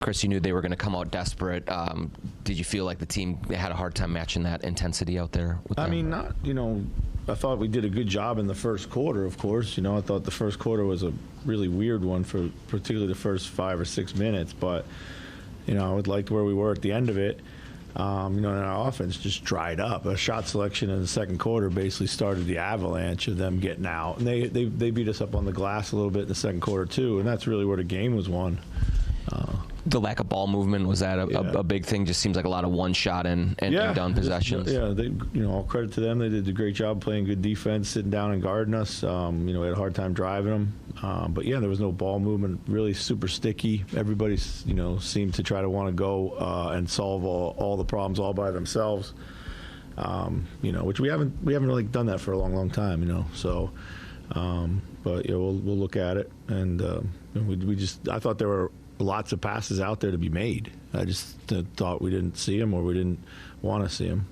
Chris, you knew they were going to come out desperate. Did you feel like the team had a hard time matching that intensity out there with them? I mean, I thought we did a good job in the first quarter, of course. I thought the first quarter was a really weird one for particularly the first 5 or 6 minutes. But, I would like where we were at the end of it. And our offense just dried up. A shot selection in the second quarter basically started the avalanche of them getting out. And they beat us up on the glass a little bit in the second quarter, too. And that's really where the game was won. The lack of ball movement, was that a big thing? Just seems like a lot of one shot and done possessions. Yeah, all credit to them. They did a great job playing good defense, sitting down and guarding us. We had a hard time driving them. But there was no ball movement, really super sticky. Everybody, seemed to try to want to go and solve all the problems all by themselves. Which we haven't really done that for a long time, So, but we'll look at it. And I thought there were lots of passes out there to be made. I just thought we didn't see them or we didn't want to see them.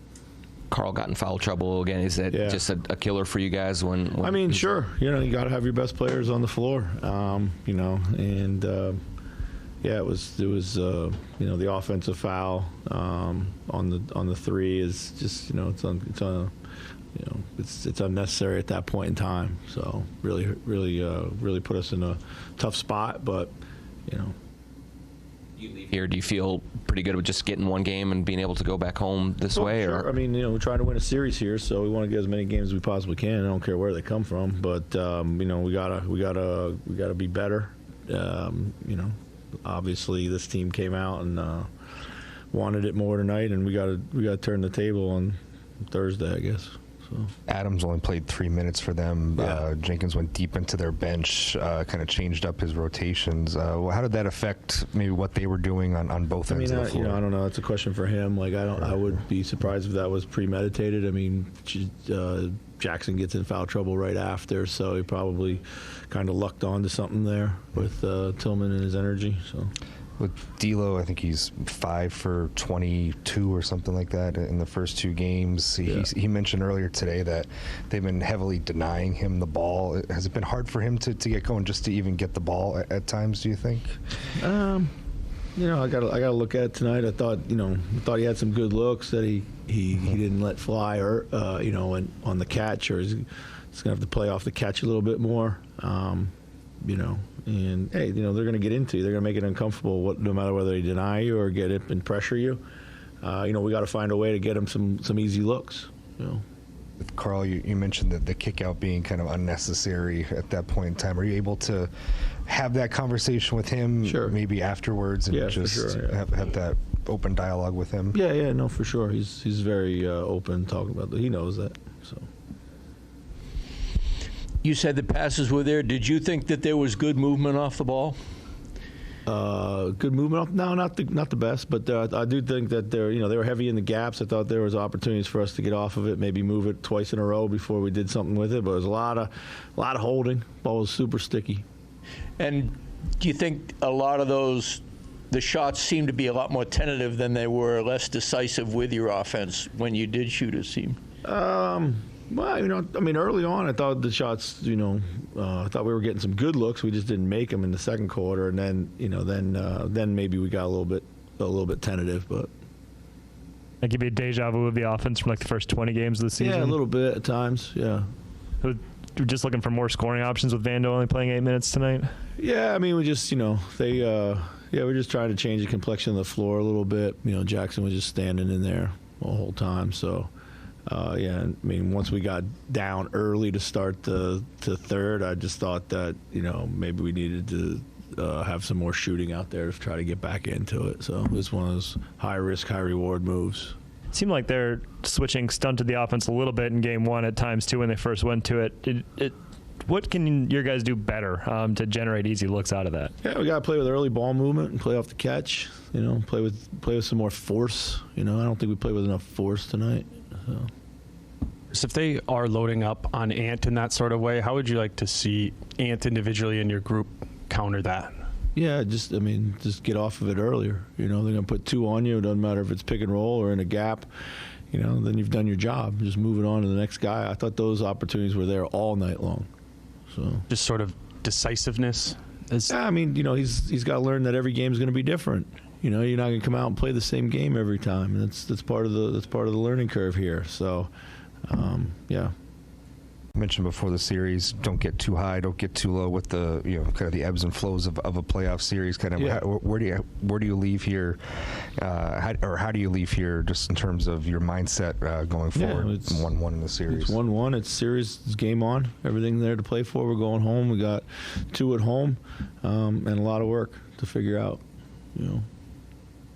Carl got in foul trouble again. Is that just a killer for you guys? When Sure. You got to have your best players on the floor. It was the offensive foul on the three is just it's unnecessary at that point in time. So really put us in a tough spot, but You leave here, do you feel pretty good with just getting one game and being able to go back home this way? Sure. Or? We're trying to win a series here, so we want to get as many games as we possibly can. I don't care where they come from, but we gotta be better. Obviously this team came out and wanted it more tonight, and we gotta turn the table on Thursday, I guess. So. Adams only played 3 minutes for them. Yeah. Jenkins went deep into their bench, kind of changed up his rotations. How did that affect maybe what they were doing on both ends of the floor? I don't know. That's a question for him. I would be surprised if that was premeditated. Jackson gets in foul trouble right after, so he probably kind of lucked onto something there with Tillman and his energy. So. With D'Lo, I think he's 5 for 22 or something like that in the first 2 games. He mentioned earlier today that they've been heavily denying him the ball. Has it been hard for him to get going, just to even get the ball at times, do you think? I gotta look at it tonight. I thought he had some good looks that he didn't let fly, or on the catch, or he's gonna have to play off the catch a little bit more. And hey, they're going to get into you. They're going to make it uncomfortable, no matter whether they deny you or get it and pressure you. We got to find a way to get them some easy looks. Carl, you mentioned the kick out being kind of unnecessary at that point in time. Are you able to have that conversation with him, Sure. maybe afterwards, and have that open dialogue with him? Yeah, no, for sure. He's very open talking about that. He knows that. So. You said the passes were there. Did you think that there was good movement off the ball? Good movement off? No, not the best, but I do think that they were heavy in the gaps. I thought there was opportunities for us to get off of it, maybe move it twice in a row before we did something with it. But it was a lot of holding. Ball was super sticky. And do you think a lot of the shots seemed to be a lot more tentative than they were less decisive with your offense when you did shoot, it seemed? Well, early on, I thought the shots, I thought we were getting some good looks. We just didn't make them in the second quarter, and then maybe we got a little bit tentative. But that could be a deja vu of the offense from the first 20 games of the season. Yeah, a little bit at times. Yeah. We're just looking for more scoring options with Vando only playing 8 minutes tonight. Yeah, we just we're just trying to change the complexion of the floor a little bit. Jackson was just standing in there the whole time, so. Once we got down early to start to third, I just thought that, maybe we needed to have some more shooting out there to try to get back into it. So it was one of those high-risk, high-reward moves. It seemed like they're switching stunted the offense a little bit in game 1 at times, too, when they first went to it. What can your guys do better to generate easy looks out of that? Yeah, we got to play with early ball movement and play off the catch. Play with some more force. I don't think we played with enough force tonight. So if they are loading up on Ant in that sort of way, how would you like to see Ant individually in your group counter that? Yeah, just get off of it earlier. They're going to put 2 on you. It doesn't matter if it's pick and roll or in a gap. Then you've done your job. Just moving on to the next guy. I thought those opportunities were there all night long. So just sort of decisiveness I mean, he's got to learn that every game is going to be different. You're not going to come out and play the same game every time. That's part of the learning curve here. So, yeah. Mentioned before the series, don't get too high, don't get too low with the kind of the ebbs and flows of a playoff series. Kind of where do you leave here, how do you leave here just in terms of your mindset going forward? It's 1-1 in the series. It's 1-1. It's series. It's game on. Everything there to play for. We're going home. We got 2 at home, and a lot of work to figure out.